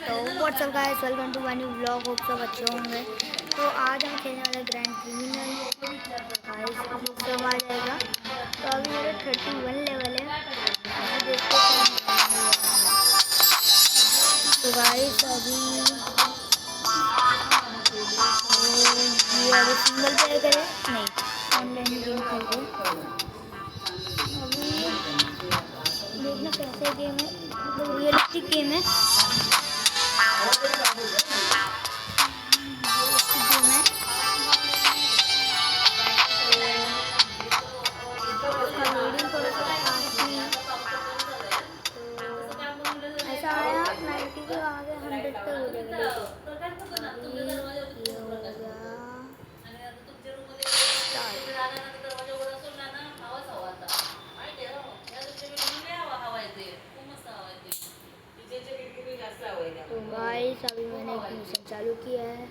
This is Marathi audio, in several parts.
तो what's up guys, welcome to my new vlog. Hope सब अच्छे होंगे। तो आज हम खेलने वाले ग्रैंड क्रिमिनल गाइस, सब आ जाएगा। तो अभी मेरे 31 लेवल है। अभी देखते हैं क्या होगा। तो गाइस अभी ये अभी सिंगल प्लेयर करें, नहीं ऑनलाइन गेम खेल रहे। अभी देखना कैसे गेम है, मतलब रियलिस्टिक गेम है। ऐसा आया 90 के आगे 100 पे हो जाएगा। तो गाइस अभी मैंने एक मिशन चालू किया है।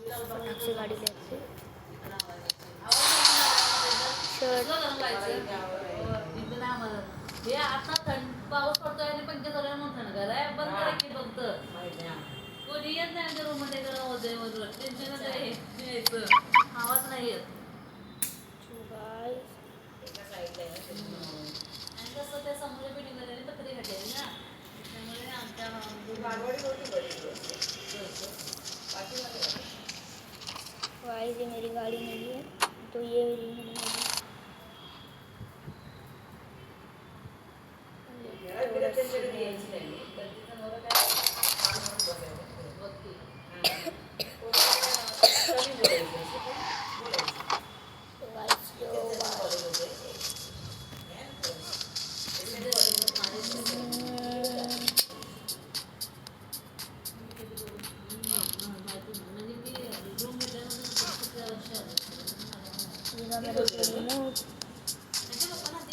तो फटाक से गाड़ी लेते हे आता पाऊस पडतोय आणि पंखे सगळ्या म्हणून थंडगार आहे. बंद करा की फक्त कोणी येत नाही आमच्या रूम मध्ये. गरम होते मधून टेन्शनच आहे यायचं, आवाज नाही येत. आणि कसं ते समोर बिल्डिंग मध्ये पत्रे घातलेली ना, त्यामुळे आमच्या गाइस ये मेरी गाड़ी नहीं है, तो ये मेरी गाड़ी।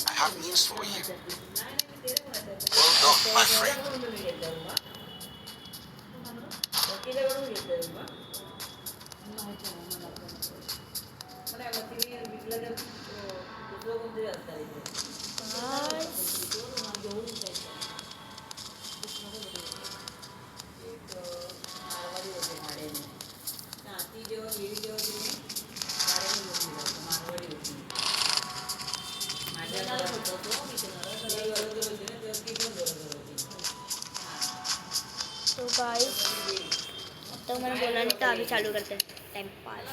I have news for you. Well done, my friend. तो गाइस तो मैंने बोला नहीं था, अभी चालू करते हैं टाइम पास।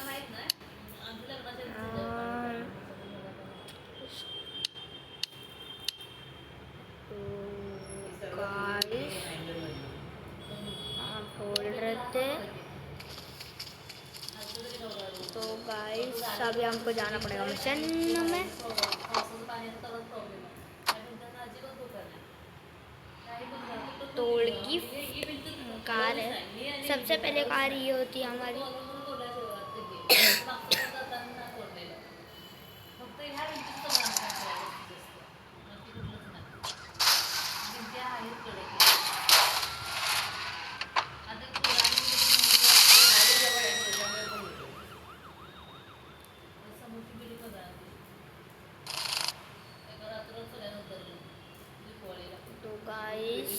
तो गाइस आप बोल रहे थे, तो गाइस अभी हमको जाना पड़ेगा मिशन में। तोड़ की कार है, सबसे पहले कार ये होती है हमारी। तो गाइस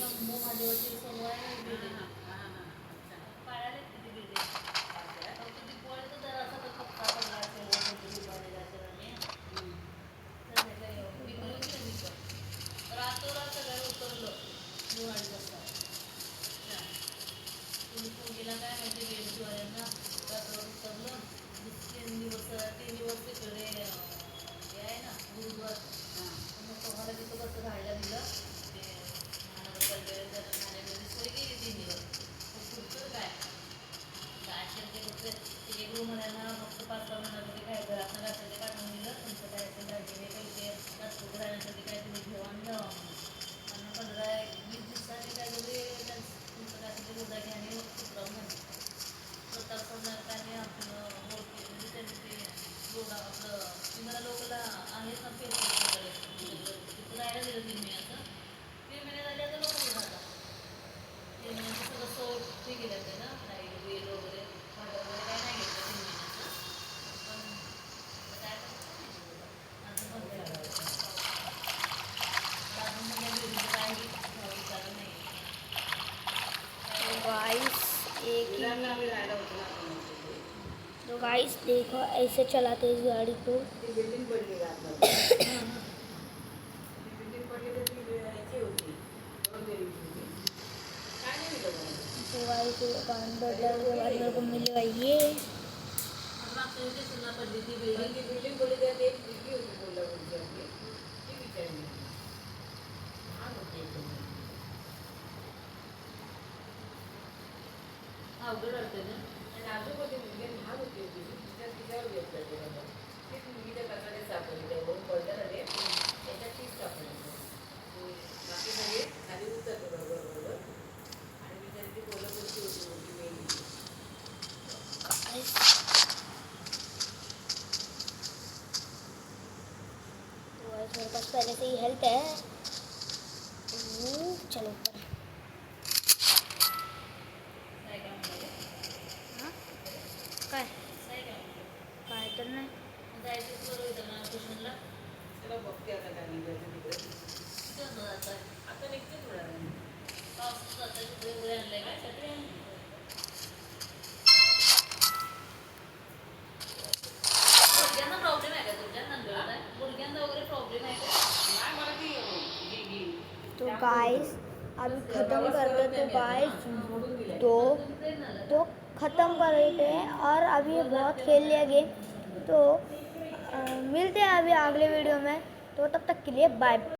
एक ही। राहायला होतं ना आपण तिथे. तो गाइस देखो ऐसे चलाते हैं इस गाड़ी को। ती बिल्डिंग पडली का आतमध्ये? ती बिल्डिंग पडली तर ती ह्याची होती, गौरदेवीची होती. काय नाही होतं कोणाला. तो गाइस अंदर जाने के बाद मेरे को मिलेगा ये। मागच्या वेळी स्टेशनला पडली ती पण बिल्डिंग. ती बिल्डिंग पडली त्यात एक मुलगी होती कोल्हापूरची आपली. ती विचारली. महाग होती एकदम. अवघड वाटते ना. आणि नाजूक होती मुलगी आणि महाग होती ती. तिच्यावर घेतलं ते बाबा. तीच मुलगी त्या कचऱ्यात सापडली. त्यावरून पडलं ना ते, त्याच्यात तीच सापडली. बाकी सगळे खाली उतरले बरोबर. आणि बिचारी ती कोल्हापूरची होती मुलगी मेली. गाइस तो गाइस मेरे पास पहले से ही हेल्थ है। चलो ऊपर। काय काय म्हणते? हाँ काय काय काय म्हणते? काय तर नाही। जायचं बरोबर इथं ना स्टेशनला. चला बघते आता काय निघायचं तिकडे. किती वाजता जाताय? आता निघते थोड्या वेळाने. पाऊस जाताय तिकडे वगैरे आणलंय काय छत्री आणली? गुडघ्यांना प्रॉब्लेम आहे का तुमच्या नंदुरबार? गुडघ्यांना वगैरे प्रॉब्लेम आहे का? नाही मला ती ही तो गाइस अभी ख़त्म करते तो गाइस तो ख़त्म कर रहे थे और अभी ये बहुत खेल लिया गेम। तो मिलते हैं अभी अगले वीडियो में। तो तब तक के लिए बाय।